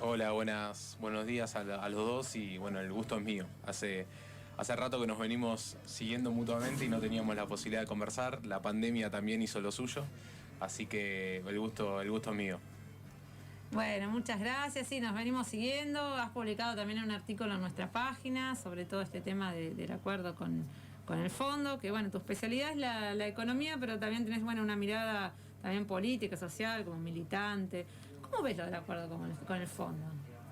Hola, buenos días a los dos y bueno, el gusto es mío. Hace rato que nos venimos siguiendo mutuamente y no teníamos la posibilidad de conversar. La pandemia también hizo lo suyo, así que el gusto es mío. Bueno, muchas gracias. Sí, nos venimos siguiendo. Has publicado también un artículo en nuestra página sobre todo este tema del acuerdo con el fondo, que bueno, tu especialidad es la economía, pero también tenés una mirada también política, social, como militante. ¿Cómo ves lo del acuerdo con el fondo?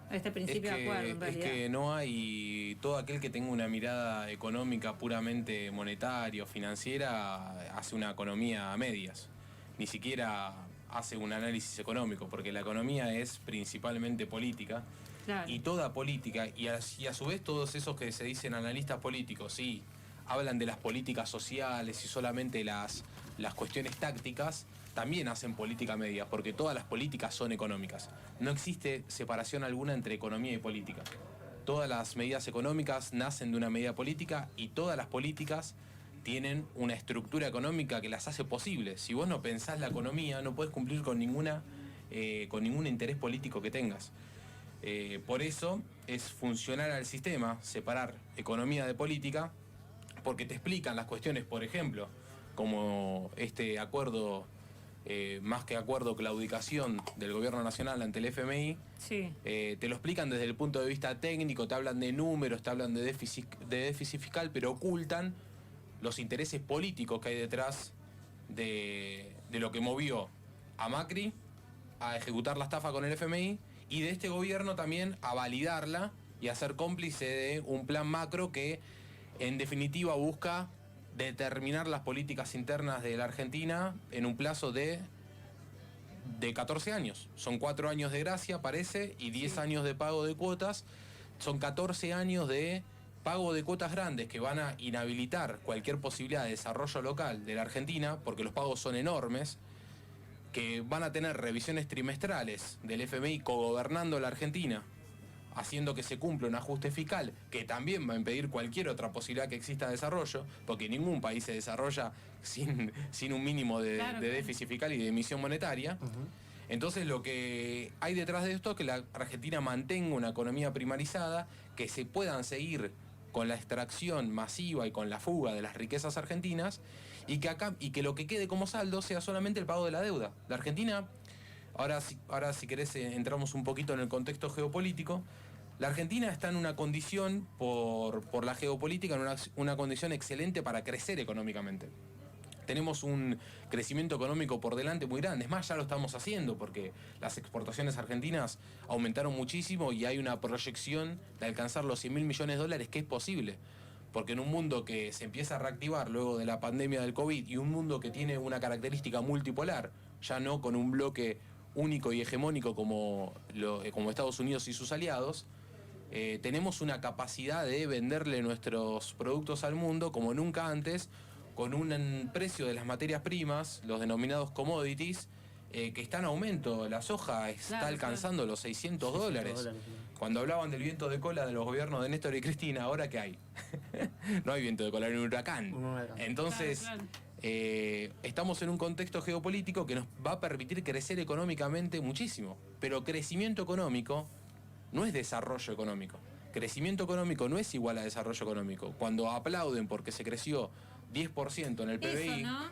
Este principio de acuerdo, en realidad. Es que no hay todo aquel que tenga una mirada económica puramente monetaria o financiera hace una economía a medias. Ni siquiera hace un análisis económico, porque la economía es principalmente política. Claro. Y toda política, y a su vez todos esos que se dicen analistas políticos, sí, hablan de las políticas sociales y solamente las cuestiones tácticas, también hacen política media, porque todas las políticas son económicas. No existe separación alguna entre economía y política. Todas las medidas económicas nacen de una medida política y todas las políticas tienen una estructura económica que las hace posibles. Si vos no pensás la economía, no podés cumplir con ningún interés político que tengas. Por eso es funcional al sistema separar economía de política, porque te explican las cuestiones, por ejemplo, como este acuerdo, más que acuerdo, claudicación del gobierno nacional ante el FMI. Sí. Te lo explican desde el punto de vista técnico, te hablan de números, te hablan de déficit fiscal, pero ocultan los intereses políticos que hay detrás de lo que movió a Macri a ejecutar la estafa con el FMI y de este gobierno también a validarla y a ser cómplice de un plan macro que en definitiva busca determinar las políticas internas de la Argentina en un plazo de 14 años. Son 4 años de gracia, parece, y 10 años de pago de cuotas. Son 14 años de pago de cuotas grandes que van a inhabilitar cualquier posibilidad de desarrollo local de la Argentina, porque los pagos son enormes, que van a tener revisiones trimestrales del FMI cogobernando la Argentina, haciendo que se cumpla un ajuste fiscal, que también va a impedir cualquier otra posibilidad que exista de desarrollo, porque ningún país se desarrolla sin un mínimo de déficit fiscal y de emisión monetaria. Entonces lo que hay detrás de esto es que la Argentina mantenga una economía primarizada, que se puedan seguir con la extracción masiva y con la fuga de las riquezas argentinas, y que lo que quede como saldo sea solamente el pago de la deuda. La Argentina, ahora si querés entramos un poquito en el contexto geopolítico. La Argentina está en una condición, por la geopolítica, en una condición excelente para crecer económicamente. Tenemos un crecimiento económico por delante muy grande. Es más, ya lo estamos haciendo porque las exportaciones argentinas aumentaron muchísimo y hay una proyección de alcanzar los 100.000 millones de dólares, que es posible. Porque en un mundo que se empieza a reactivar luego de la pandemia del COVID y un mundo que tiene una característica multipolar, ya no con un bloque único y hegemónico como Estados Unidos y sus aliados, tenemos una capacidad de venderle nuestros productos al mundo como nunca antes, con un precio de las materias primas, los denominados commodities, que está en aumento. La soja está alcanzando los $600. Cuando hablaban del viento de cola de los gobiernos de Néstor y Cristina, ¿ahora qué hay? No hay viento de cola, hay un huracán. Entonces, estamos en un contexto geopolítico que nos va a permitir crecer económicamente muchísimo. Pero crecimiento económico no es desarrollo económico. Crecimiento económico no es igual a desarrollo económico. Cuando aplauden porque se creció 10% en el PBI, eso, ¿no?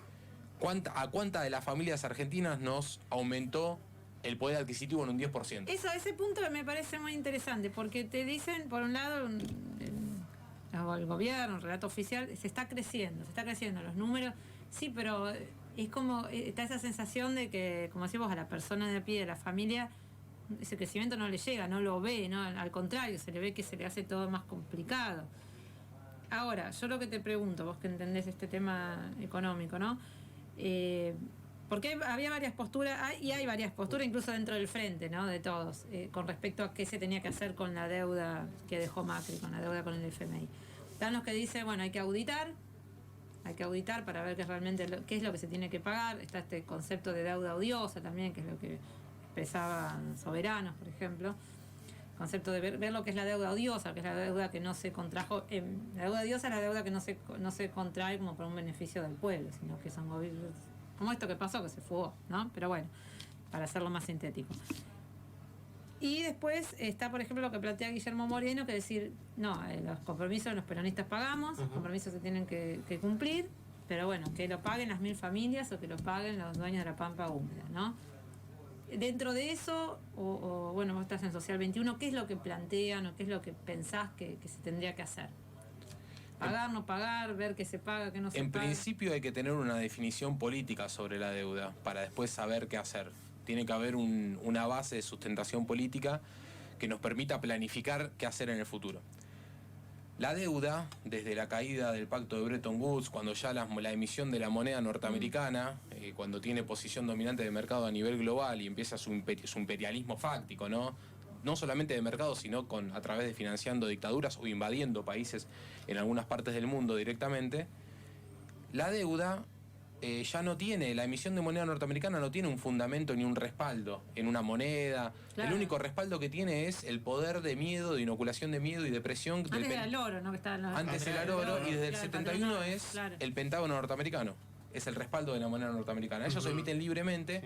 ¿A cuántas de las familias argentinas nos aumentó el poder adquisitivo en un 10%? Ese punto me parece muy interesante, porque te dicen, por un lado, el gobierno, el relato oficial, se está creciendo los números, sí, pero es como, está esa sensación de que, como decimos, a la persona de a pie, de la familia, ese crecimiento no le llega, no lo ve, ¿no? Al contrario, se le ve que se le hace todo más complicado. Ahora, yo lo que te pregunto, vos que entendés este tema económico, ¿no? Porque había varias posturas, y hay varias posturas incluso dentro del frente, ¿no? De todos, con respecto a qué se tenía que hacer con la deuda que dejó Macri, con la deuda con el FMI. Están los que dicen, bueno, hay que auditar para ver qué es lo que se tiene que pagar. Está este concepto de deuda odiosa también, que es lo que expresaban Soberanos, por ejemplo. Concepto de ver lo que es la deuda odiosa, que es la deuda que no se contrajo. La deuda odiosa es la deuda que no se contrae como por un beneficio del pueblo, sino que son gobiernos, como esto que pasó, que se fugó, ¿no? Pero bueno, para hacerlo más sintético. Y después está, por ejemplo, lo que plantea Guillermo Moreno, que es decir, no, los compromisos los peronistas pagamos, los compromisos se tienen que cumplir, pero bueno, que lo paguen las 1000 familias o que lo paguen los dueños de la pampa húmeda, ¿no? Dentro de eso, o bueno, vos estás en Social 21, ¿qué es lo que plantean o qué es lo que pensás que se tendría que hacer? Pagar, no pagar, ver qué se paga, qué no se paga. En principio hay que tener una definición política sobre la deuda para después saber qué hacer. Tiene que haber una base de sustentación política que nos permita planificar qué hacer en el futuro. La deuda, desde la caída del pacto de Bretton Woods, cuando ya la emisión de la moneda norteamericana, cuando tiene posición dominante de mercado a nivel global y empieza su imperialismo fáctico, ¿no? No solamente de mercado, sino a través de financiando dictaduras o invadiendo países en algunas partes del mundo directamente, la deuda ya no tiene, la emisión de moneda norteamericana no tiene un fundamento ni un respaldo en una moneda. Claro. El único respaldo que tiene es el poder de miedo, de inoculación de miedo y de presión. Antes era el oro, ¿no? Que estaba antes era el oro, y desde el 71 es el Pentágono norteamericano. Es el respaldo de la moneda norteamericana. Ellos emiten libremente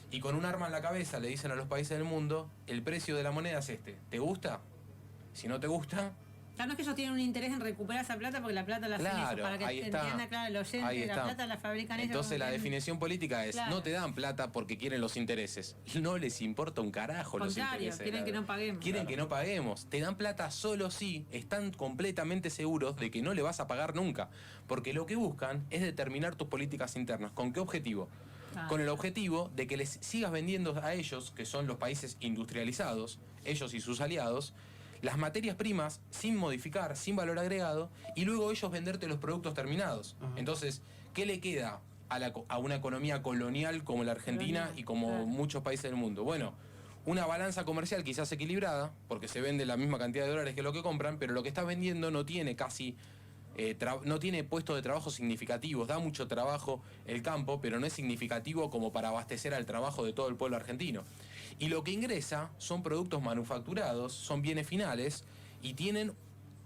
y con un arma en la cabeza le dicen a los países del mundo, el precio de la moneda es este. ¿Te gusta? Si no te gusta... Claro, no es que ellos tienen un interés en recuperar esa plata porque la plata la hacen ellos, para que entienda claro el oyente, la plata la fabrican ellos. Entonces la definición política es, no te dan plata porque quieren los intereses, no les importa un carajo los intereses. Quieren que no paguemos. Quieren que no paguemos, te dan plata solo si están completamente seguros de que no le vas a pagar nunca, porque lo que buscan es determinar tus políticas internas. ¿Con qué objetivo? Con el objetivo de que les sigas vendiendo a ellos, que son los países industrializados, ellos y sus aliados, las materias primas sin modificar, sin valor agregado, y luego ellos venderte los productos terminados. Entonces, ¿qué le queda a una economía colonial como la Argentina y como muchos países del mundo? Bueno, una balanza comercial quizás equilibrada, porque se vende la misma cantidad de dólares que lo que compran, pero lo que estás vendiendo no tiene casi... no tiene puestos de trabajo significativos, da mucho trabajo el campo, pero no es significativo como para abastecer al trabajo de todo el pueblo argentino. Y lo que ingresa son productos manufacturados, son bienes finales y tienen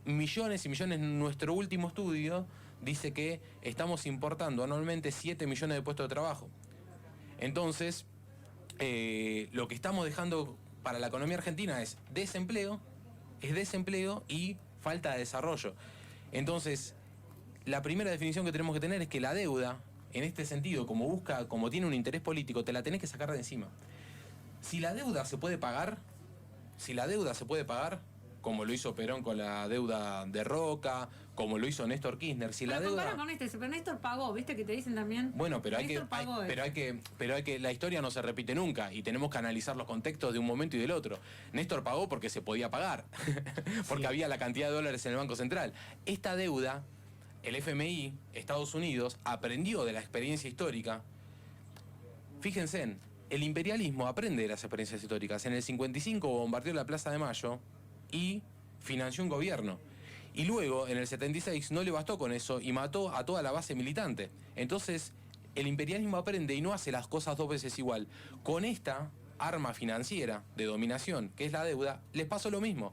millones y millones. Nuestro último estudio dice que estamos importando anualmente 7 millones de puestos de trabajo. Entonces, lo que estamos dejando para la economía argentina es desempleo y falta de desarrollo. Entonces, la primera definición que tenemos que tener es que la deuda, en este sentido, como tiene un interés político, te la tenés que sacar de encima. Si la deuda se puede pagar, como lo hizo Perón con la deuda de Roca, como lo hizo Néstor Kirchner, si la deuda... con pero Néstor pagó, ¿viste? Que te dicen también... Bueno, pero hay que la historia no se repite nunca y tenemos que analizar los contextos de un momento y del otro. Néstor pagó porque se podía pagar, porque había la cantidad de dólares en el Banco Central. Esta deuda, el FMI, Estados Unidos, aprendió de la experiencia histórica. Fíjense, el imperialismo aprende de las experiencias históricas. En el 55 bombardeó la Plaza de Mayo y financió un gobierno. Y luego, en el 76, no le bastó con eso y mató a toda la base militante. Entonces, el imperialismo aprende y no hace las cosas dos veces igual. Con esta arma financiera de dominación, que es la deuda, les pasó lo mismo.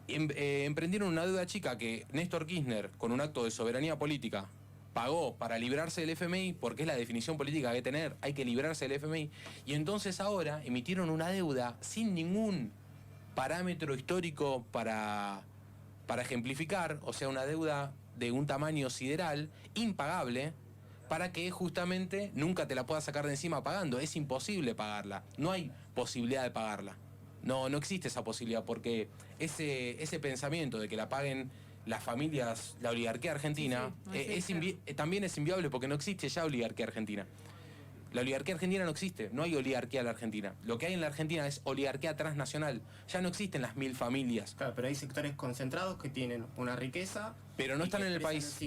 Emprendieron una deuda chica que Néstor Kirchner, con un acto de soberanía política, pagó para librarse del FMI, porque es la definición política que hay que tener, hay que librarse del FMI, y entonces ahora emitieron una deuda sin ningún parámetro histórico para ejemplificar, o sea, una deuda de un tamaño sideral, impagable, para que justamente nunca te la puedas sacar de encima pagando. Es imposible pagarla, no hay posibilidad de pagarla. No existe esa posibilidad, porque ese pensamiento de que la paguen las familias, la oligarquía argentina, también es inviable porque no existe ya oligarquía argentina. La oligarquía argentina no existe, no hay oligarquía en la Argentina. Lo que hay en la Argentina es oligarquía transnacional. Ya no existen las 1000 familias. Claro, pero hay sectores concentrados que tienen una riqueza... Pero no están en el país.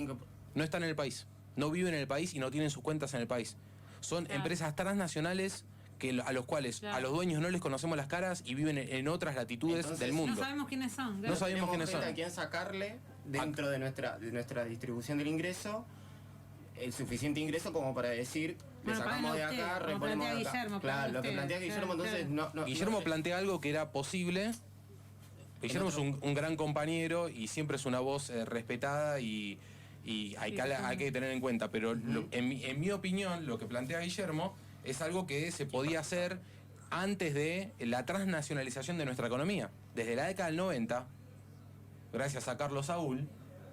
No están en el país. No viven en el país y no tienen sus cuentas en el país. Son empresas transnacionales a los cuales a los dueños no les conocemos las caras y viven en otras latitudes del mundo. No sabemos quiénes son. No sabemos quiénes son. A quién sacarle dentro de nuestra distribución del ingreso el suficiente ingreso como para decir, le sacamos de acá, reponemos de acá. Claro, lo que plantea Guillermo, entonces Guillermo plantea algo que era posible. Guillermo es un gran compañero y siempre es una voz respetada y hay que tener en cuenta, pero en mi opinión lo que plantea Guillermo es algo que se podía hacer antes de la transnacionalización de nuestra economía. Desde la década del 90, gracias a Carlos Saúl,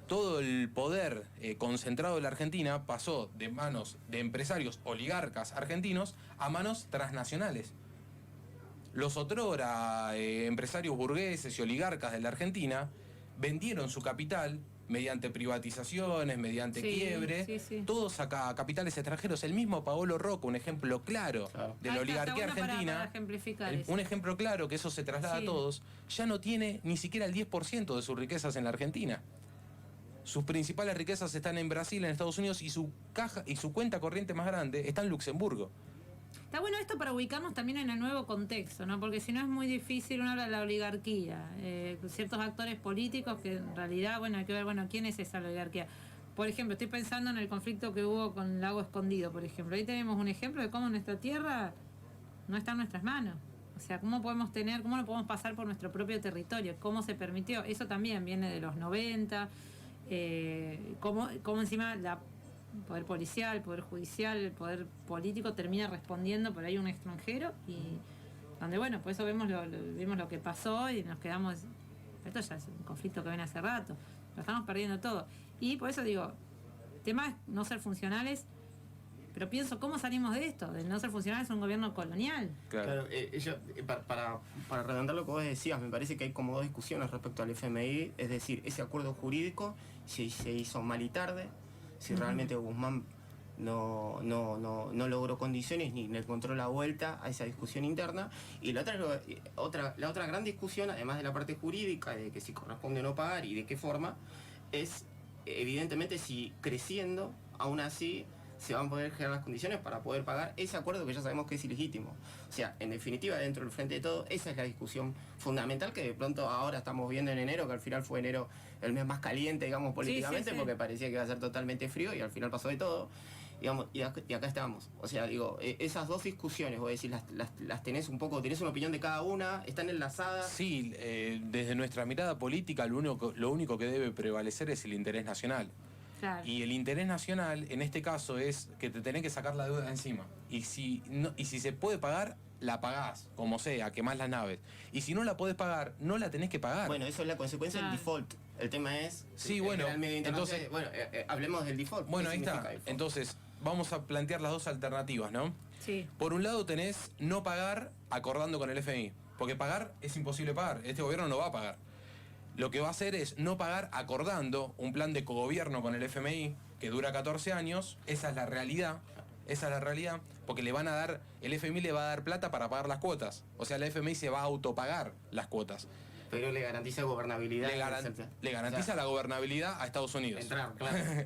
todo el poder concentrado de la Argentina pasó de manos de empresarios oligarcas argentinos a manos transnacionales. Los otrora empresarios burgueses y oligarcas de la Argentina vendieron su capital mediante privatizaciones, mediante quiebre, todos a capitales extranjeros. El mismo Paolo Rocco, un ejemplo claro de la oligarquía argentina, un ejemplo claro que eso se traslada a todos, ya no tiene ni siquiera el 10% de sus riquezas en la Argentina. Sus principales riquezas están en Brasil, en Estados Unidos, y su cuenta corriente más grande está en Luxemburgo. Está bueno esto para ubicarnos también en el nuevo contexto, ¿no? Porque si no es muy difícil, uno habla de la oligarquía, ciertos actores políticos que en realidad, bueno, hay que ver, bueno, ¿quién es esa oligarquía? Por ejemplo, estoy pensando en el conflicto que hubo con Lago Escondido, por ejemplo. Ahí tenemos un ejemplo de cómo nuestra tierra no está en nuestras manos. O sea, cómo no podemos pasar por nuestro propio territorio, cómo se permitió. Eso también viene de los 90, cómo encima el poder policial, el poder judicial, el poder político termina respondiendo por ahí un extranjero, y donde, bueno, por eso vimos lo que pasó y nos quedamos. Esto ya es un conflicto que viene hace rato, lo estamos perdiendo todo. Y por eso digo, el tema es no ser funcionales, pero pienso, ¿cómo salimos de esto? De no ser funcionales a un gobierno colonial. Claro, para redondar lo que vos decías, me parece que hay como dos discusiones respecto al FMI, es decir, ese acuerdo jurídico, si se hizo mal y tarde, si realmente Guzmán no logró condiciones ni le encontró la vuelta a esa discusión interna. Y la otra gran discusión, además de la parte jurídica, de que si corresponde o no pagar y de qué forma, es evidentemente si creciendo, aún así se van a poder generar las condiciones para poder pagar ese acuerdo que ya sabemos que es ilegítimo. O sea, en definitiva, dentro del frente de todo, esa es la discusión fundamental que de pronto ahora estamos viendo en enero, que al final fue enero el mes más caliente, digamos, políticamente, porque parecía que iba a ser totalmente frío y al final pasó de todo. Digamos, y acá estamos. O sea, digo, esas dos discusiones, vos decís, las tenés un poco, tenés una opinión de cada una, están enlazadas. Sí, desde nuestra mirada política, lo único que debe prevalecer es el interés nacional. Claro. Y el interés nacional, en este caso, es que te tenés que sacar la deuda de encima. Y si se puede pagar, la pagás, como sea, quemás las naves. Y si no la podés pagar, no la tenés que pagar. Bueno, eso es la consecuencia del default. El tema es... Sí, bueno, entonces... hablemos del default. Bueno, ahí está. Default? Entonces, vamos a plantear las dos alternativas, ¿no? Sí. Por un lado tenés no pagar acordando con el FMI. Porque pagar es imposible pagar. Este gobierno no va a pagar. Lo que va a hacer es no pagar acordando un plan de cogobierno con el FMI que dura 14 años. Esa es la realidad. Porque el FMI le va a dar plata para pagar las cuotas. O sea, el FMI se va a autopagar las cuotas. Pero le garantiza gobernabilidad. Le garantiza la gobernabilidad a Estados Unidos.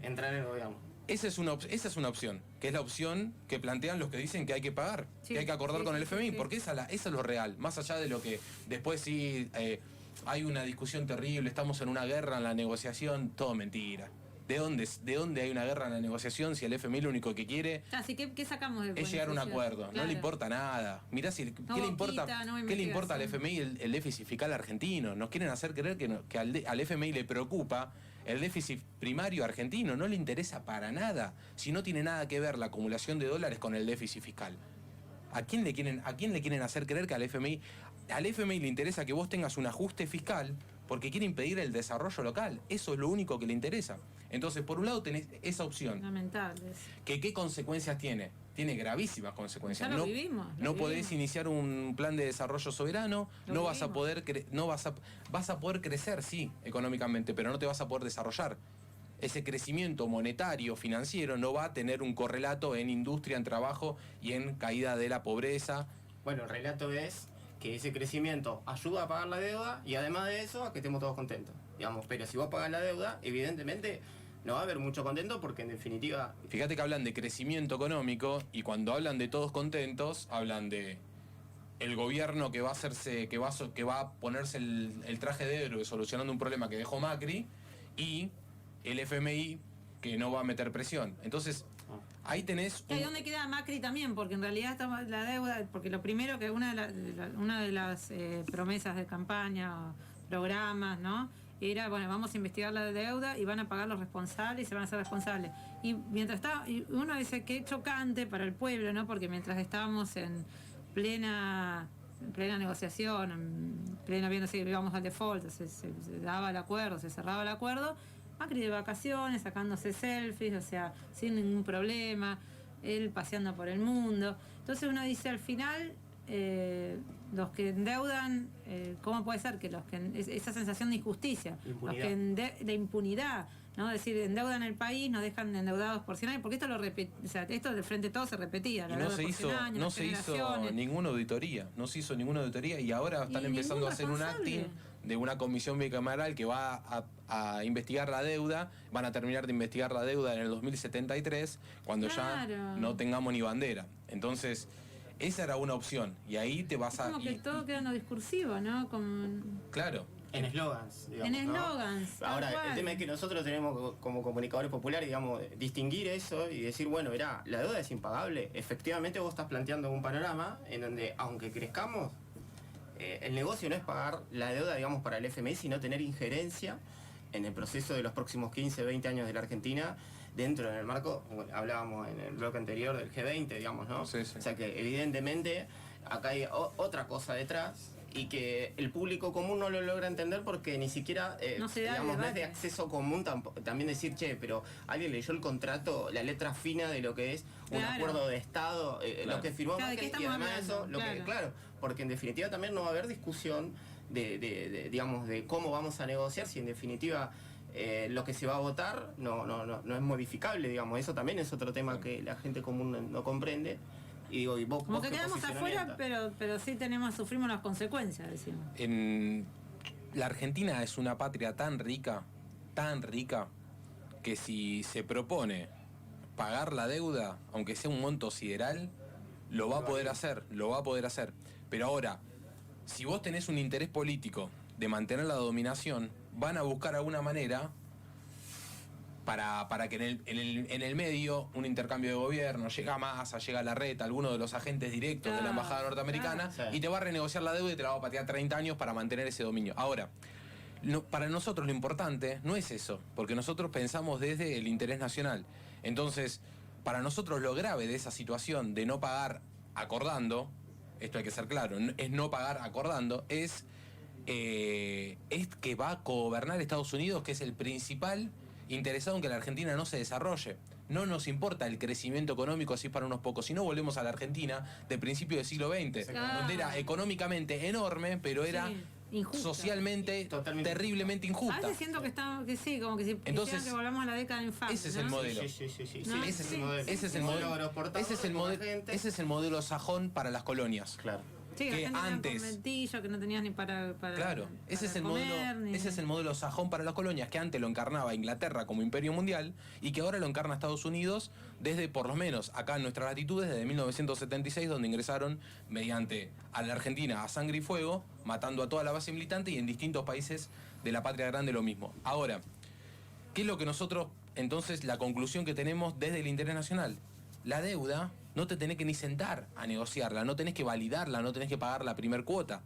Entrar en el gobierno. Esa es una opción, que es la opción que plantean los que dicen que hay que pagar, que hay que acordar con el FMI, porque esa es lo real, más allá de lo que después hay una discusión terrible, estamos en una guerra en la negociación, todo mentira. ¿De dónde hay una guerra en la negociación si el FMI lo único que quiere ¿qué sacamos es llegar a un acuerdo? Claro. No le importa nada. Mirá, ¿qué le importa al FMI el déficit fiscal argentino? Nos quieren hacer creer que al FMI le preocupa el déficit primario argentino. No le interesa para nada, si no tiene nada que ver la acumulación de dólares con el déficit fiscal. ¿A quién le quieren hacer creer que al FMI le interesa que vos tengas un ajuste fiscal porque quiere impedir el desarrollo local? Eso es lo único que le interesa. Entonces, por un lado tenés esa opción. Lamentable. ¿Qué consecuencias tiene? Tiene gravísimas consecuencias. Ya lo vivimos. No podés iniciar un plan de desarrollo soberano, vas a poder crecer, sí, económicamente, pero no te vas a poder desarrollar. Ese crecimiento monetario, financiero, no va a tener un correlato en industria, en trabajo y en caída de la pobreza. Bueno, el relato es que ese crecimiento ayuda a pagar la deuda y además de eso a que estemos todos contentos. Digamos, pero si vos pagás la deuda, evidentemente no va a haber mucho contento porque en definitiva... Fíjate que hablan de crecimiento económico y cuando hablan de todos contentos, hablan de el gobierno que va a ponerse el traje de héroe solucionando un problema que dejó Macri y el FMI que no va a meter presión. Entonces, ahí tenés... ¿Y dónde queda Macri también? Porque en realidad estamos la deuda, porque lo primero que una de las promesas de campaña, programas, ¿no? Era, bueno, vamos a investigar la deuda y van a pagar los responsables y se van a hacer responsables. Y mientras uno dice que es chocante para el pueblo, ¿no? Porque mientras estábamos plena negociación, en pleno viendo si íbamos al default, se daba el acuerdo, se cerraba el acuerdo, Macri de vacaciones, sacándose selfies, o sea, sin ningún problema, él paseando por el mundo. Entonces uno dice al final, los que endeudan, ¿cómo puede ser que esa sensación de injusticia, de impunidad, ¿no? Es decir, endeudan el país, nos dejan endeudados por 100 años, porque esto del Frente Todo se repetía. Y no se hizo ninguna auditoría, y ahora están empezando a hacer un acting de una comisión bicameral que va a investigar la deuda. Van a terminar de investigar la deuda en el 2073, cuando ya no tengamos ni bandera. Entonces, esa era una opción, y ahí te vas como que todo queda en lo discursivo, ¿no? Claro. En eslogans, digamos. En eslogans. ¿No? Ahora, el tema es que nosotros tenemos como comunicadores populares, digamos, distinguir eso y decir, bueno, mirá, la deuda es impagable. Efectivamente vos estás planteando un panorama en donde, aunque crezcamos, el negocio no es pagar la deuda, digamos, para el FMI, sino tener injerencia en el proceso de los próximos 15, 20 años de la Argentina, dentro del marco, como hablábamos en el bloque anterior, del G20, digamos, ¿no? Sí, sí. O sea que evidentemente acá hay otra cosa detrás, y que el público común no lo logra entender porque ni siquiera, no es de acceso común también decir, che, pero alguien leyó el contrato, la letra fina de lo que es un acuerdo de Estado, lo que firmó Macri, y además eso, porque en definitiva también no va a haber discusión digamos, de cómo vamos a negociar, si en definitiva lo que se va a votar no es modificable, digamos. Eso también es otro tema que la gente común no comprende. Y digo, y vos que quedamos afuera, pero sí sufrimos las consecuencias, decimos. La Argentina es una patria tan rica, que si se propone pagar la deuda, aunque sea un monto sideral, lo va a poder hacer. Pero ahora, si vos tenés un interés político de mantener la dominación, van a buscar alguna manera para que en el medio un intercambio de gobierno, llega Massa, llega Larreta, alguno de los agentes directos de la embajada norteamericana, y te va a renegociar la deuda y te la va a patear 30 años para mantener ese dominio. Ahora, para nosotros lo importante no es eso, porque nosotros pensamos desde el interés nacional. Entonces, para nosotros lo grave de esa situación de no pagar acordando, esto hay que ser claro, es no pagar acordando, es que va a gobernar Estados Unidos, que es el principal interesado en que la Argentina no se desarrolle. No nos importa el crecimiento económico así para unos pocos, si no volvemos a la Argentina de principio del siglo XX, donde era económicamente enorme, pero era socialmente terriblemente injusta. A veces siento que como que si entonces, que volvamos a la década de infarto. Ese es el modelo. Ese es el modelo sajón para las colonias. Claro. Sí, que antes que no tenías ni para claro, ese es el comer, modelo, ese es el modelo sajón para las colonias, que antes lo encarnaba Inglaterra como imperio mundial y que ahora lo encarna Estados Unidos desde, por lo menos acá en nuestras latitudes, desde 1976, donde ingresaron mediante a la Argentina a sangre y fuego, matando a toda la base militante, y en distintos países de la patria grande lo mismo. Ahora, ¿qué es lo que nosotros, entonces, la conclusión que tenemos desde el interés nacional? La deuda no te tenés que ni sentar a negociarla, no tenés que validarla, no tenés que pagar la primer cuota.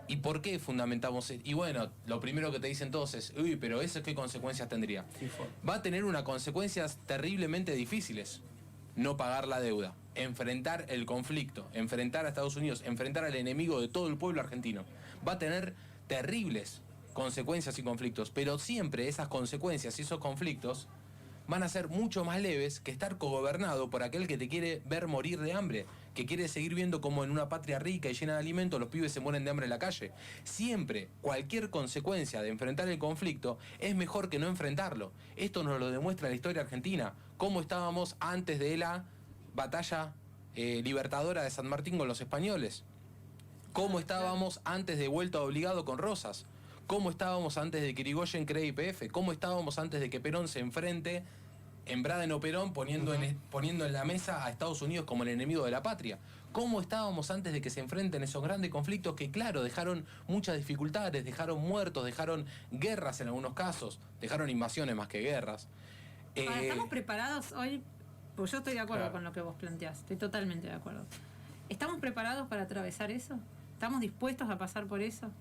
¿Y por qué fundamentamos esto? Y bueno, lo primero que te dicen todos es, uy, pero ¿eso qué consecuencias tendría? Va a tener unas consecuencias terriblemente difíciles. No pagar la deuda, enfrentar el conflicto, enfrentar a Estados Unidos, enfrentar al enemigo de todo el pueblo argentino. Va a tener terribles consecuencias y conflictos, pero siempre esas consecuencias y esos conflictos van a ser mucho más leves que estar cogobernado por aquel que te quiere ver morir de hambre, que quiere seguir viendo como en una patria rica y llena de alimentos los pibes se mueren de hambre en la calle. Siempre, cualquier consecuencia de enfrentar el conflicto es mejor que no enfrentarlo. Esto nos lo demuestra la historia argentina, cómo estábamos antes de la batalla libertadora de San Martín con los españoles, cómo estábamos antes de Vuelta Obligado con Rosas, cómo estábamos antes de que Irigoyen cree YPF, cómo estábamos antes de que Perón se enfrente en Braden o Perón poniendo en la mesa a Estados Unidos como el enemigo de la patria. ¿Cómo estábamos antes de que se enfrenten esos grandes conflictos que, claro, dejaron muchas dificultades, dejaron muertos, dejaron guerras en algunos casos, dejaron invasiones más que guerras? ¿Estamos preparados hoy? Pues yo estoy de acuerdo con lo que vos planteás, estoy totalmente de acuerdo. ¿Estamos preparados para atravesar eso? ¿Estamos dispuestos a pasar por eso?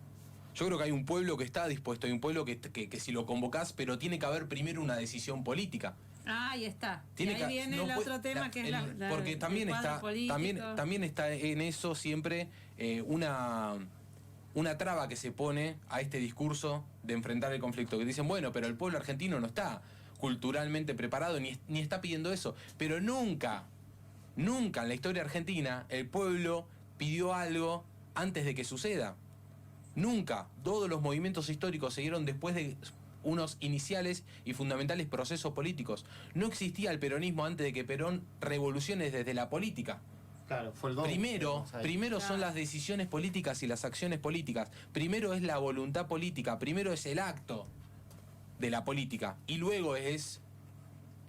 Yo creo que hay un pueblo que está dispuesto, hay un pueblo que si lo convocás, pero tiene que haber primero una decisión política. Ahí está. Tiene y ahí que- viene no el puede- otro tema que es porque también el cuadro está, político. también está en eso siempre una traba que se pone a este discurso de enfrentar el conflicto, que dicen, bueno, pero el pueblo argentino no está culturalmente preparado ni está pidiendo eso, pero nunca en la historia argentina el pueblo pidió algo antes de que suceda. Nunca. Todos los movimientos históricos se dieron después de unos iniciales y fundamentales procesos políticos. No existía el peronismo antes de que Perón revolucione desde la política. Claro, fue el don. Primero son las decisiones políticas y las acciones políticas. Primero es la voluntad política. Primero es el acto de la política. Y luego es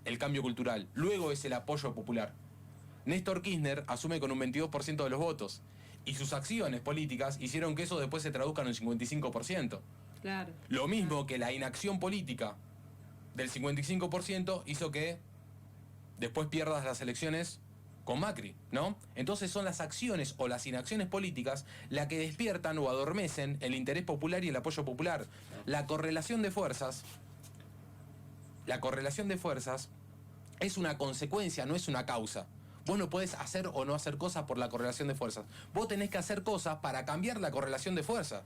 el cambio cultural. Luego es el apoyo popular. Néstor Kirchner asume con un 22% de los votos. Y sus acciones políticas hicieron que eso después se traduzca en un 55%. Claro. Lo mismo que la inacción política del 55% hizo que después pierdas las elecciones con Macri, ¿no? Entonces son las acciones o las inacciones políticas las que despiertan o adormecen el interés popular y el apoyo popular. La correlación de fuerzas es una consecuencia, no es una causa. Vos no podés hacer o no hacer cosas por la correlación de fuerzas. Vos tenés que hacer cosas para cambiar la correlación de fuerzas.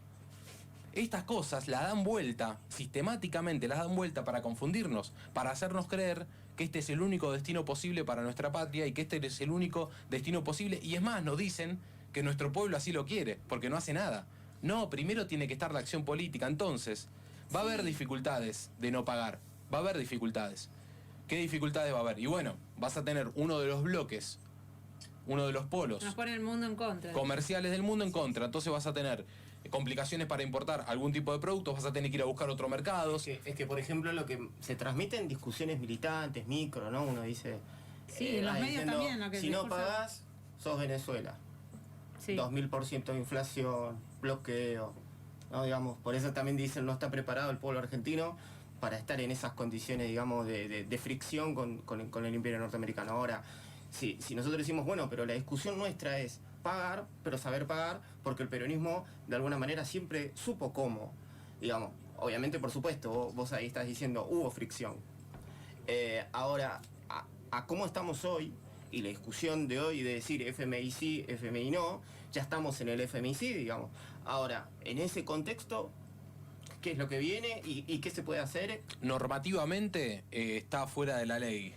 Estas cosas la dan vuelta, sistemáticamente las dan vuelta para confundirnos, para hacernos creer que este es el único destino posible para nuestra patria y que este es el único destino posible. Y es más, nos dicen que nuestro pueblo así lo quiere, porque no hace nada. No, primero tiene que estar la acción política. Entonces, va a haber dificultades de no pagar. Va a haber dificultades. ¿Qué dificultades va a haber? Y bueno, vas a tener uno de los bloques, uno de los polos Nos pone el mundo en contra. comerciales del mundo en contra. Entonces vas a tener complicaciones para importar algún tipo de productos, vas a tener que ir a buscar otro mercado. Es que, por ejemplo, lo que se transmite en discusiones militantes, micro, ¿no? Uno dice... Sí, en los va medios diciendo, también. Lo que si no discursa- pagás, sos Venezuela. Sí. 2000% de inflación, bloqueo, ¿no? Digamos, por eso también dicen no está preparado el pueblo argentino para estar en esas condiciones, digamos, de fricción con el imperio norteamericano. Ahora, si nosotros decimos, bueno, pero la discusión nuestra es pagar, pero saber pagar, porque el peronismo de alguna manera siempre supo cómo, digamos, obviamente por supuesto, vos ahí estás diciendo hubo fricción. Ahora, a cómo estamos hoy, y la discusión de hoy de decir FMI sí, FMI no, ya estamos en el FMI sí, digamos. Ahora, en ese contexto, ¿qué es lo que viene y qué se puede hacer? Normativamente está fuera de la ley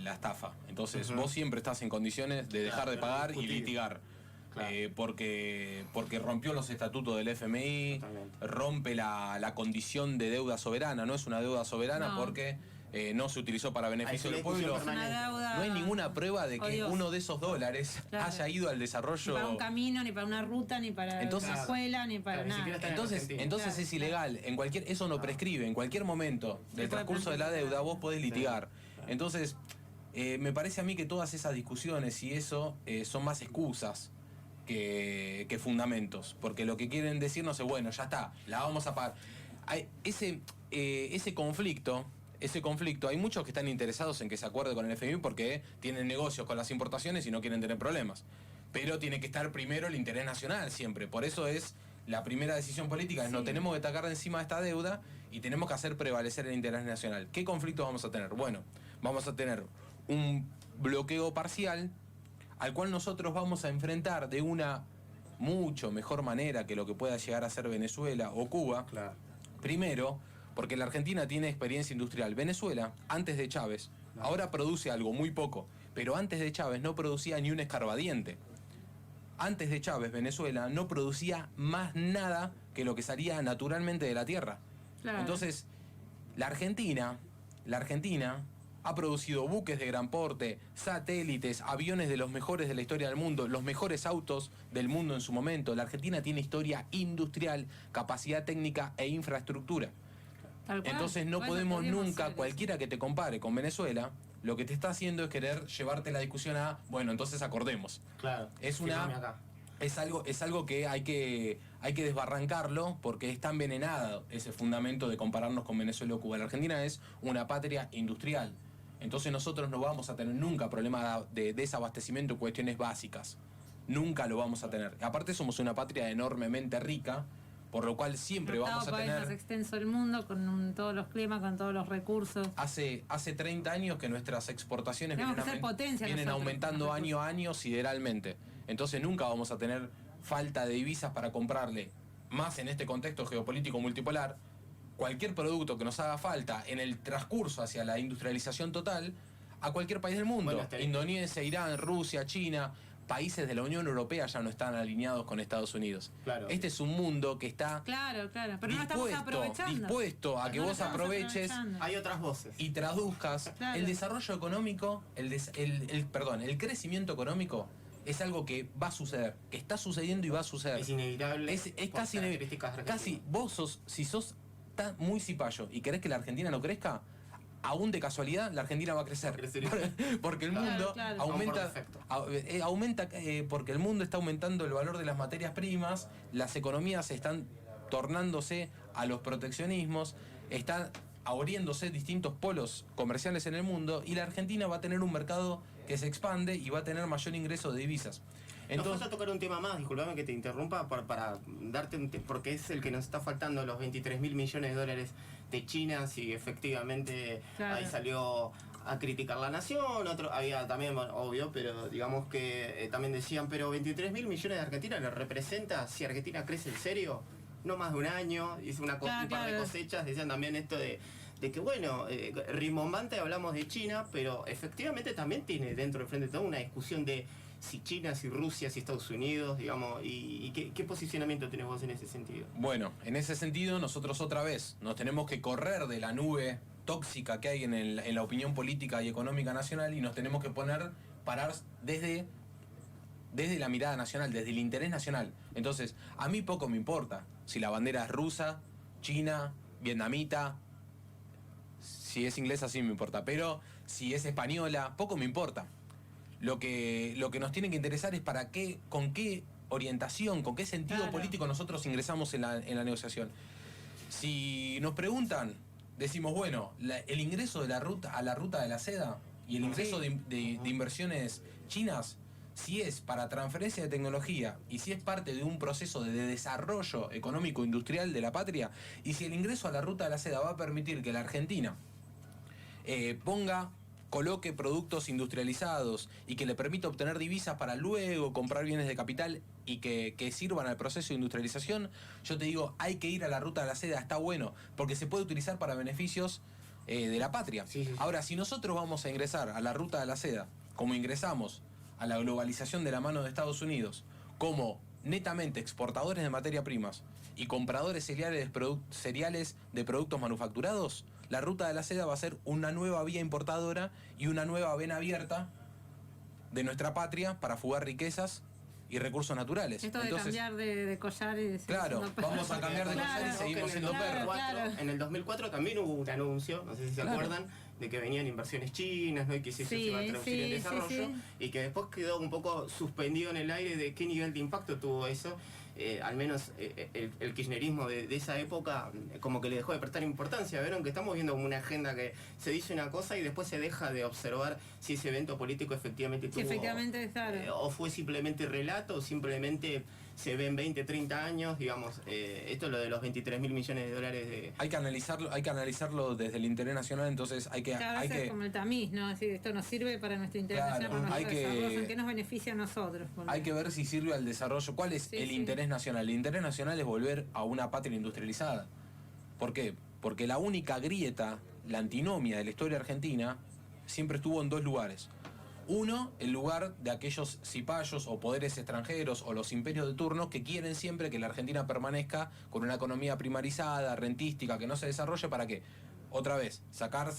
la estafa. Entonces vos siempre estás en condiciones de dejar de pagar y discutir. litigar. Claro. Porque rompió los estatutos del FMI, Totalmente. rompe la condición de deuda soberana. No es una deuda soberana No. porque no se utilizó para beneficio Ahí del sí la discusión pueblo. permanente. Una deuda- No hay ninguna prueba de que odiosa. uno de esos dólares Claro. haya ido al Ni desarrollo. para un camino, ni para una ruta, ni para Entonces- una escuela, ni para Claro, ni siquiera nada. está en Entonces Argentina. Claro, es ilegal. Eso no prescribe. En cualquier momento del puede transcurso de la plantear. deuda vos podés litigar. Entonces, me parece a mí que todas esas discusiones y eso son más excusas que fundamentos. Porque lo que quieren decirnos es, bueno, ya está, la vamos a pagar. Ese conflicto, hay muchos que están interesados en que se acuerde con el FMI porque tienen negocios con las importaciones y no quieren tener problemas. Pero tiene que estar primero el interés nacional siempre. Por eso es la primera decisión política, es no tenemos que sacar de encima esta deuda y tenemos que hacer prevalecer el interés nacional. ¿Qué conflicto vamos a tener? Bueno, vamos a tener un bloqueo parcial al cual nosotros vamos a enfrentar de una mucho mejor manera que lo que pueda llegar a ser Venezuela o Cuba. Claro. Primero, porque la Argentina tiene experiencia industrial. Venezuela, antes de Chávez, ahora produce algo, muy poco, pero antes de Chávez no producía ni un escarbadiente. Antes de Chávez, Venezuela no producía más nada que lo que salía naturalmente de la tierra. Claro. Entonces, la Argentina ha producido buques de gran porte, satélites, aviones de los mejores de la historia del mundo, los mejores autos del mundo en su momento. La Argentina tiene historia industrial, capacidad técnica e infraestructura. Tal cual. Entonces no Bueno, podemos podríamos nunca, hacer cualquiera que te compare con Venezuela, lo que te está haciendo es querer llevarte la discusión a, bueno, entonces acordemos. Claro. Es una- Fíjame acá. Es algo que hay que desbarrancarlo porque está envenenado ese fundamento de compararnos con Venezuela o Cuba. La Argentina es una patria industrial. Entonces nosotros no vamos a tener nunca problema de desabastecimiento en cuestiones básicas. Nunca lo vamos a tener. Aparte somos una patria enormemente rica por lo cual siempre El vamos a país tener... más extenso del mundo, con todos los climas, con todos los recursos. Hace 30 años que nuestras exportaciones Tenemos que ser potencia vienen nosotros, aumentando con los año a año sideralmente. Entonces nunca vamos a tener falta de divisas para comprarle, más en este contexto geopolítico multipolar, cualquier producto que nos haga falta en el transcurso hacia la industrialización total a cualquier país del mundo. Bueno, Indonesia, Irán, Rusia, China, países de la Unión Europea ya no están alineados con Estados Unidos. Claro. Este es un mundo que está Claro, pero no estamos aprovechando. dispuesto a que No lo vos estamos aproveches aprovechando. Hay otras voces. y traduzcas Claro. el desarrollo económico, el crecimiento económico es algo que va a suceder, que está sucediendo y va a suceder. Es inevitable. Es por casi características argentinas. casi si sos tan muy cipayo y querés que la Argentina no crezca, aún de casualidad la Argentina va a crecer. Va a crecer. Porque el Claro, mundo claro. aumenta, Por defecto. aumenta porque el mundo está aumentando el valor de las materias primas, las economías están tornándose a los proteccionismos, están abriéndose distintos polos comerciales en el mundo y la Argentina va a tener un mercado que se expande y va a tener mayor ingreso de divisas. Nos Entonces, falta tocar un tema más, disculpame que te interrumpa, para darte porque es el que nos está faltando, los 23.000 millones de dólares de China, si efectivamente Claro. ahí salió a criticar la nación, otro había también, bueno, obvio, pero digamos que también decían, pero 23.000 millones de Argentina le representa, si Argentina crece en serio, no más de un año, hizo un par de Claro. cosechas, decían también esto de que bueno, rimbombante hablamos de China, pero efectivamente también tiene dentro del frente de todo una discusión de si China, si Rusia, si Estados Unidos, digamos, y qué posicionamiento tenés vos en ese sentido. bueno, en ese sentido nosotros otra vez nos tenemos que correr de la nube tóxica que hay en la opinión política y económica nacional y nos tenemos que parar desde la mirada nacional, desde el interés nacional. Entonces, a mí poco me importa si la bandera es rusa, china, vietnamita, si es inglesa sí me importa, pero si es española, poco me importa. Lo que nos tiene que interesar es con qué orientación, con qué sentido Claro. político nosotros ingresamos en la negociación. Si nos preguntan, decimos, bueno, el ingreso a la ruta de la seda y el ingreso de inversiones chinas, si es para transferencia de tecnología y si es parte de un proceso de desarrollo económico industrial de la patria, y si el ingreso a la ruta de la seda va a permitir que la Argentina coloque productos industrializados y que le permita obtener divisas para luego comprar bienes de capital y que sirvan al proceso de industrialización, yo te digo, hay que ir a la ruta de la seda, está bueno, porque se puede utilizar para beneficios de la patria. Sí, sí, sí. Ahora, si nosotros vamos a ingresar a la ruta de la seda, como ingresamos a la globalización de la mano de Estados Unidos, como netamente exportadores de materia primas y compradores cereales de productos manufacturados, la ruta de la seda va a ser una nueva vía importadora y una nueva vena abierta de nuestra patria para fugar riquezas y recursos naturales. Esto de cambiar de collar y de seguir Claro, siendo perro. vamos a cambiar de collar y seguimos siendo perros. En el 2004 también hubo un anuncio, no sé si se Claro. acuerdan, de que venían inversiones chinas, ¿no? Y que eso se Sí, iba a traducir en sí, desarrollo, sí. y que después quedó un poco suspendido en el aire de qué nivel de impacto tuvo eso. Al menos el kirchnerismo de esa época como que le dejó de prestar importancia. Vieron que estamos viendo como una agenda que se dice una cosa y después se deja de observar si ese evento político efectivamente tuvo... Sí, efectivamente, claro. o fue simplemente relato, o simplemente se ve en 20, 30 años, digamos, esto es lo de los 23.000 millones de dólares de... Hay que analizarlo desde el interés nacional, entonces hay que... Claro, es como el tamiz, ¿no? Así, esto nos sirve para nuestro interés Claro, nacional, para hay nuestro que- desarrollo, ¿en qué nos beneficia a nosotros? Hay que ver si sirve al desarrollo. ¿Cuál es Sí, el sí. interés nacional? El interés nacional es volver a una patria industrializada. ¿Por qué? Porque la única grieta, la antinomia de la historia argentina, siempre estuvo en dos lugares. Uno, el lugar de aquellos cipayos o poderes extranjeros o los imperios de turno que quieren siempre que la Argentina permanezca con una economía primarizada, rentística, que no se desarrolle. ¿Para qué? Otra vez, sacar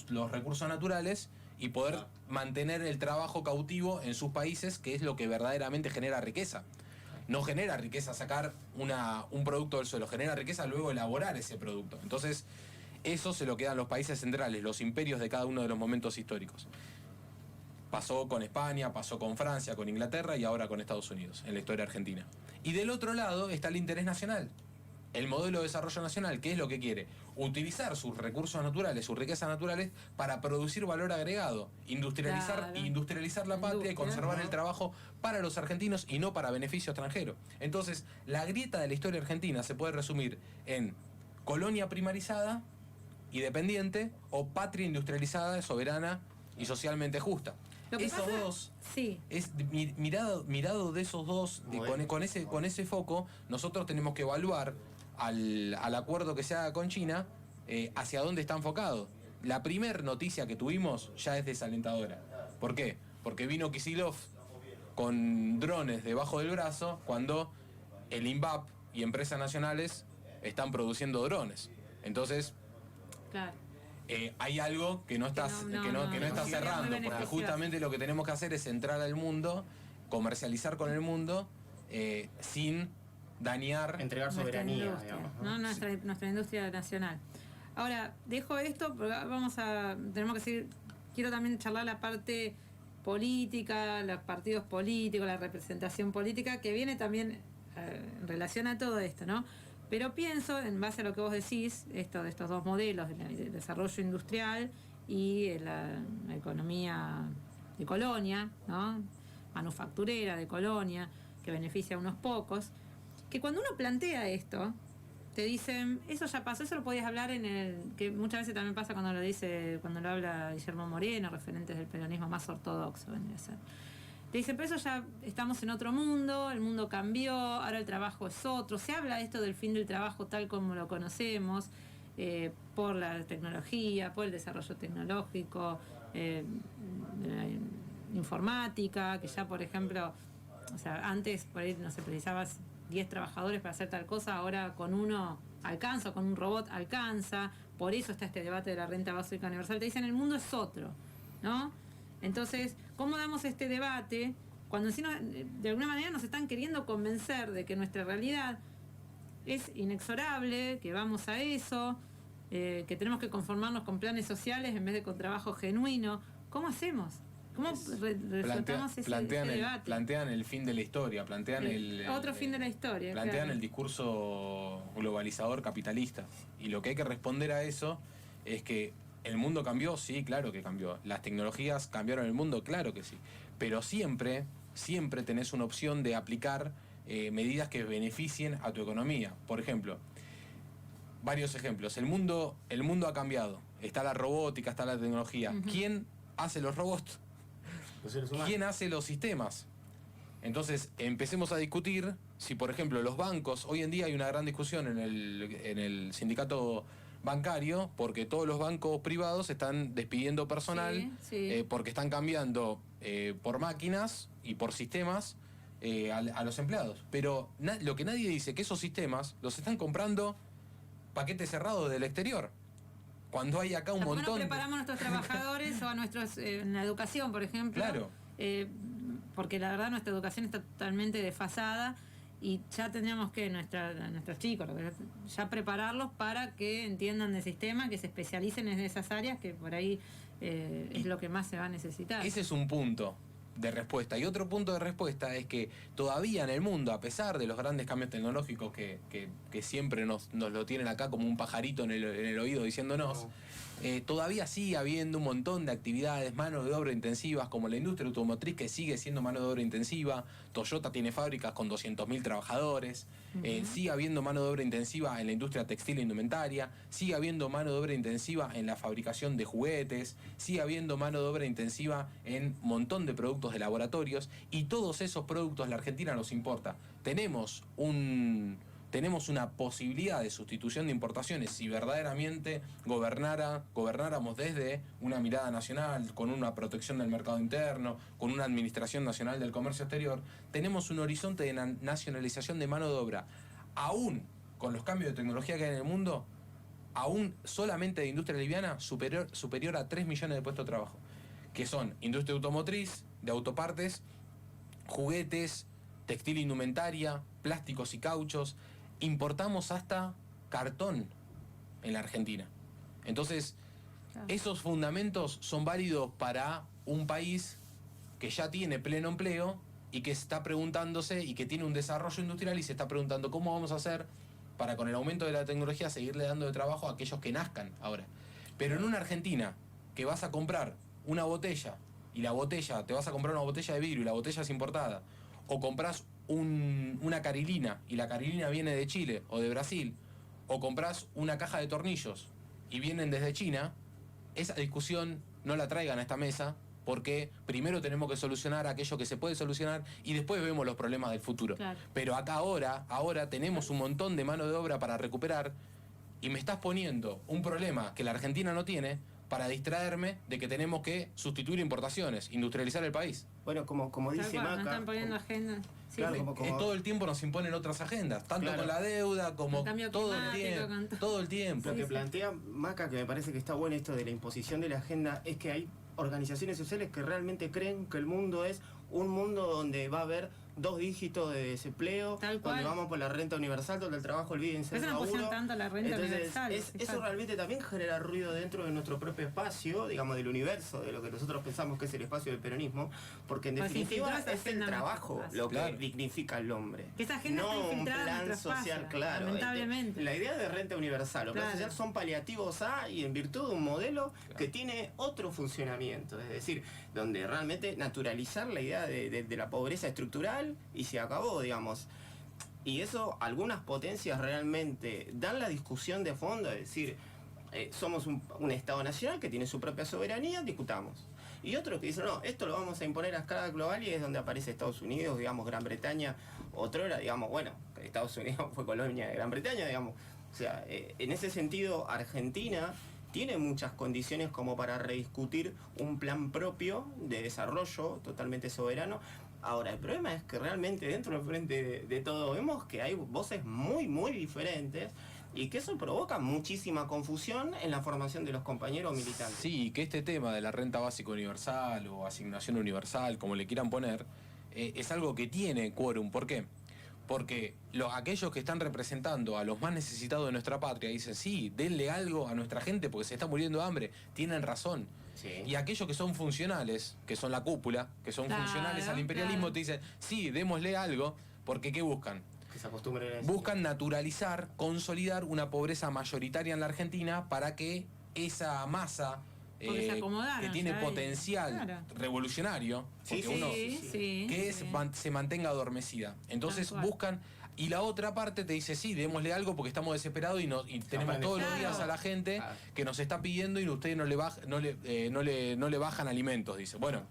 los recursos naturales y poder mantener el trabajo cautivo en sus países, que es lo que verdaderamente genera riqueza. No genera riqueza sacar un producto del suelo, genera riqueza luego elaborar ese producto. Entonces, eso se lo quedan los países centrales, los imperios de cada uno de los momentos históricos. Pasó con España, pasó con Francia, con Inglaterra y ahora con Estados Unidos, en la historia argentina. Y del otro lado está el interés nacional. el modelo de desarrollo nacional, ¿qué es lo que quiere? Utilizar sus recursos naturales, sus riquezas naturales, para producir valor agregado, industrializar la patria y conservar el trabajo para los argentinos y no para beneficio extranjero. Entonces, la grieta de la historia argentina se puede resumir en colonia primarizada y dependiente, o patria industrializada, soberana y socialmente justa. Esos dos, sí, es mirado de esos dos, con ese foco, nosotros tenemos que evaluar al acuerdo que se haga con China, hacia dónde está enfocado. La primer noticia que tuvimos ya es desalentadora. ¿Por qué? Porque vino Kicillof con drones debajo del brazo cuando el INVAP y empresas nacionales están produciendo drones. Entonces, claro, hay algo que no está cerrando, porque justamente lo que tenemos que hacer es entrar al mundo, comercializar con el mundo, sin dañar, entregar soberanía, digamos, ¿no? Nuestra industria nacional. Ahora, dejo esto, porque tenemos que seguir. Quiero también charlar la parte política, los partidos políticos, la representación política, que viene también en relación a todo esto, ¿no? Pero pienso, en base a lo que vos decís, de estos dos modelos, el desarrollo industrial y la economía de colonia, ¿no? Manufacturera de colonia, que beneficia a unos pocos, que cuando uno plantea esto, te dicen, eso ya pasó, eso lo podías hablar que muchas veces también pasa cuando lo habla Guillermo Moreno, referentes del peronismo más ortodoxo, vendría a ser. Te dicen, pero eso ya estamos en otro mundo, el mundo cambió, ahora el trabajo es otro. Se habla de esto del fin del trabajo tal como lo conocemos, por la tecnología, por el desarrollo tecnológico, de la informática, que ya, por ejemplo, o sea, antes por ahí no se precisabas 10 trabajadores para hacer tal cosa, ahora con uno alcanza, con un robot alcanza. Por eso está este debate de la renta básica universal. Te dicen, el mundo es otro, ¿no? Entonces, ¿cómo damos este debate cuando encima, de alguna manera nos están queriendo convencer de que nuestra realidad es inexorable, que vamos a eso, que tenemos que conformarnos con planes sociales en vez de con trabajo genuino? ¿Cómo hacemos? ¿Cómo reflotamos ese debate? Plantean el fin de la historia, plantean otro fin de la historia. Plantean claro. el discurso globalizador capitalista. Y lo que hay que responder a eso es que el mundo cambió, sí, claro que cambió. Las tecnologías cambiaron el mundo, claro que sí. Pero siempre tenés una opción de aplicar medidas que beneficien a tu economía. Por ejemplo, varios ejemplos. El mundo ha cambiado. Está la robótica, está la tecnología. Uh-huh. ¿Quién hace los robots? Los seres humanos. ¿Quién hace los sistemas? Entonces, empecemos a discutir si, por ejemplo, los bancos, hoy en día hay una gran discusión en el sindicato bancario, porque todos los bancos privados están despidiendo personal, sí. porque están cambiando por máquinas y por sistemas a los empleados. Pero lo que nadie dice, que esos sistemas los están comprando paquetes cerrados del exterior. Cuando hay acá un montón. No preparamos a nuestros trabajadores o a nuestros en la educación, por ejemplo. Claro. Porque la verdad nuestra educación está totalmente desfasada y ya tendríamos que nuestros chicos ya prepararlos para que entiendan el sistema, que se especialicen en esas áreas que por ahí es lo que más se va a necesitar. Ese es un punto de respuesta. Y otro punto de respuesta es que todavía en el mundo, a pesar de los grandes cambios tecnológicos que siempre nos lo tienen acá como un pajarito en el oído diciéndonos, todavía sigue habiendo un montón de actividades, mano de obra intensivas, como la industria automotriz, que sigue siendo mano de obra intensiva. Toyota tiene fábricas con 200.000 trabajadores. Sigue habiendo mano de obra intensiva en la industria textil e indumentaria. Sigue habiendo mano de obra intensiva en la fabricación de juguetes. Sigue habiendo mano de obra intensiva en un montón de productos de laboratorios. Y todos esos productos la Argentina nos importa. Tenemos una posibilidad de sustitución de importaciones si verdaderamente gobernáramos desde una mirada nacional, con una protección del mercado interno, con una administración nacional del comercio exterior. Tenemos un horizonte de nacionalización de mano de obra, aún con los cambios de tecnología que hay en el mundo, aún solamente de industria liviana, superior a 3 millones de puestos de trabajo, que son industria automotriz, de autopartes, juguetes, textil e indumentaria, plásticos y cauchos. Importamos hasta cartón en la Argentina. Entonces, esos fundamentos son válidos para un país que ya tiene pleno empleo y que está preguntándose y que tiene un desarrollo industrial y se está preguntando cómo vamos a hacer para con el aumento de la tecnología seguirle dando de trabajo a aquellos que nazcan ahora. Pero en una Argentina que vas a comprar una botella y la botella, te vas a comprar una botella de vidrio y la botella es importada, o compras una carilina y la carilina viene de Chile o de Brasil, o compras una caja de tornillos y vienen desde China, esa discusión no la traigan a esta mesa, porque primero tenemos que solucionar aquello que se puede solucionar y después vemos los problemas del futuro. Claro. Pero acá ahora tenemos un montón de mano de obra para recuperar y me estás poniendo un problema que la Argentina no tiene para distraerme de que tenemos que sustituir importaciones, industrializar el país. Bueno, como Tal dice cual, no Maca, están poniendo agenda. Sí, claro, sí. como Todo el tiempo nos imponen otras agendas, tanto Claro. con la deuda como Con cambio todo el climático, tiempo. con todo. Todo el tiempo. lo que sí. plantea Maca, que me parece que está bueno esto de la imposición de la agenda, es que hay organizaciones sociales que realmente creen que el mundo es un mundo donde va a haber 2 dígitos de desempleo, Tal cual. donde vamos por la renta universal, donde el trabajo olvídense Por eso no pusieron tanto la renta universal, eso exacto. realmente también genera ruido dentro de nuestro propio espacio, digamos, del universo, de lo que nosotros pensamos que es el espacio del peronismo, porque en Pues definitiva infiltró esa es el agenda trabajo nuestra. lo que Claro. dignifica al hombre. Que esa agenda no está un infiltrada en plan nuestro social, espacio, claro. lamentablemente. La idea de renta universal o plan Claro. social son paliativos a y en virtud de un modelo que tiene otro funcionamiento, es decir, donde realmente naturalizar la idea de la pobreza estructural y se acabó, digamos. Y eso, algunas potencias realmente dan la discusión de fondo, es decir, somos un Estado nacional que tiene su propia soberanía, discutamos. Y otros que dicen, no, esto lo vamos a imponer a escala global y es donde aparece Estados Unidos, digamos, Gran Bretaña, otrora, digamos, bueno, Estados Unidos fue colonia de Gran Bretaña, digamos. O sea, en ese sentido, Argentina tiene muchas condiciones como para rediscutir un plan propio de desarrollo totalmente soberano. Ahora, el problema es que realmente dentro del frente de todo vemos que hay voces muy, muy diferentes y que eso provoca muchísima confusión en la formación de los compañeros militantes. Sí, que este tema de la renta básica universal o asignación universal, como le quieran poner, es algo que tiene quórum. ¿Por qué? Porque aquellos que están representando a los más necesitados de nuestra patria dicen, sí, denle algo a nuestra gente porque se está muriendo de hambre, tienen razón. Sí. Y aquellos que son funcionales, que son la cúpula, que son Claro, funcionales al imperialismo, claro. te dicen, sí, démosle algo, porque ¿qué buscan? Que se acostumbren a decir. Buscan naturalizar, consolidar una pobreza mayoritaria en la Argentina para que esa masa Porque se acomodaron que tiene ya ahí. potencial Claro. revolucionario, Sí, porque uno que sí. se mantenga adormecida. Entonces Tal cual. buscan, y la otra parte te dice, sí, démosle algo porque estamos desesperados y tenemos todos los Claro. días a la gente Claro. que nos está pidiendo y ustedes no le bajan alimentos, dice. Bueno,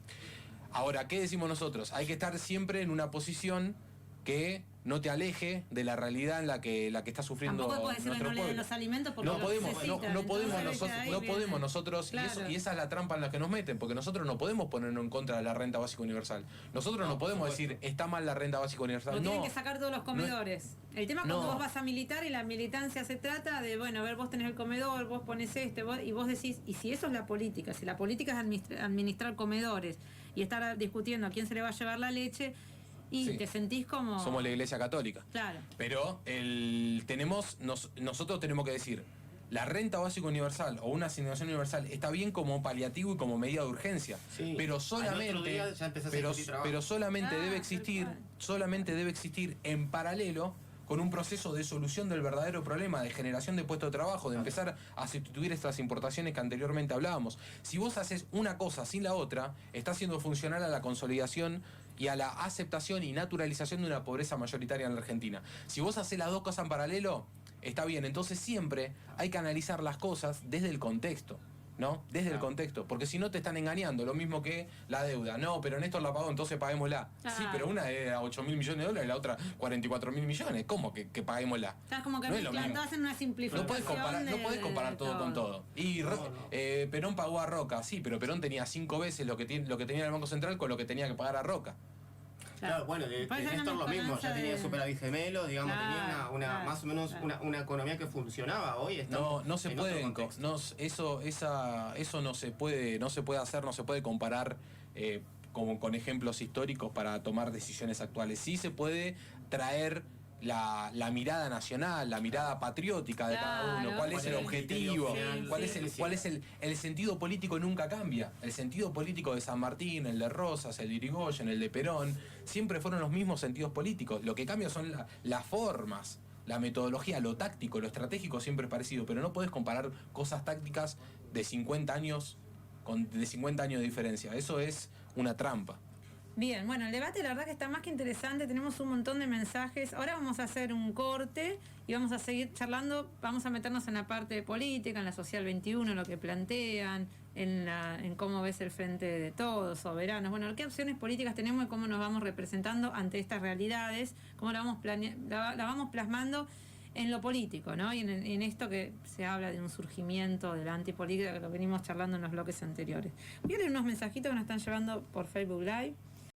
ahora, ¿qué decimos nosotros? Hay que estar siempre en una posición que no te aleje de la realidad en la que está sufriendo Tampoco puede ser que nuestro no le den pueblo. los alimentos porque No los podemos, necesitan. no podemos Entonces, nosotros, ahí no viene. podemos nosotros Claro. y esa es la trampa en la que nos meten, porque nosotros no podemos ponernos en contra de la renta básica universal. Nosotros no podemos decir, está mal la renta básica universal. Lo tienen No, que sacar todos los comedores. El tema es cuando No. vos vas a militar y la militancia se trata de, bueno, a ver, vos tenés el comedor, vos pones y vos decís, y si eso es la política, si la política es administrar comedores y estar discutiendo a quién se le va a llevar la leche, y Sí. te sentís como... somos la Iglesia Católica. Claro. Pero nosotros tenemos que decir, la renta básica universal o una asignación universal está bien como paliativo y como medida de urgencia, Sí. pero Al otro solamente, día ya empezás a discutir trabajo. pero solamente Ah, debe tal existir, cual. solamente debe existir en paralelo con un proceso de solución del verdadero problema de generación de puestos de trabajo, de empezar a sustituir estas importaciones que anteriormente hablábamos. Si vos haces una cosa sin la otra, está siendo funcional a la consolidación y a la aceptación y naturalización de una pobreza mayoritaria en la Argentina. Si vos haces las dos cosas en paralelo, está bien. Entonces siempre hay que analizar las cosas desde el contexto, ¿no? Desde el contexto. Porque si no te están engañando, lo mismo que la deuda. No, pero Néstor la pagó, entonces paguémosla. Claro. Sí, pero una era 8.000 millones de dólares y la otra 44.000 millones. ¿Cómo que paguémosla? Estás como que No es lo mezclan mismo. todas en una simplificación. No puedes comparar todo con todo. Y Perón pagó a Roca, sí, pero Perón tenía 5 veces lo que tenía el Banco Central con lo que tenía que pagar a Roca. Claro, bueno, de Parece una Néstor lo mismo, mezcolanza ya tenía de- superávit gemelo, digamos, Claro, tenía una claro, más o menos claro. una economía que funcionaba. Hoy está No se en otro pueden, contexto. eso no se puede hacer, no se puede comparar como con ejemplos históricos para tomar decisiones actuales. Sí se puede traer la mirada nacional, la mirada patriótica de cada uno, Claro. cuál es el Sí. objetivo, Sí. cuál es el sentido político nunca cambia. El sentido político de San Martín, el de Rosas, el de Irigoyen, el de Perón, siempre fueron los mismos sentidos políticos. Lo que cambia son las formas la metodología, lo táctico, lo estratégico siempre es parecido, pero no podés comparar cosas tácticas de 50 años de 50 años de diferencia. Eso es una trampa. Bien, bueno, el debate la verdad que está más que interesante, tenemos un montón de mensajes. Ahora vamos a hacer un corte y vamos a seguir charlando, vamos a meternos en la parte política, en la Social 21, lo que plantean, en cómo ves el frente de todos, soberanos. Bueno, qué opciones políticas tenemos y cómo nos vamos representando ante estas realidades, cómo la vamos plasmando en lo político, ¿no? Y en esto que se habla de un surgimiento de la antipolítica, que lo venimos charlando en los bloques anteriores. Voy a leer unos mensajitos que nos están llevando por Facebook Live.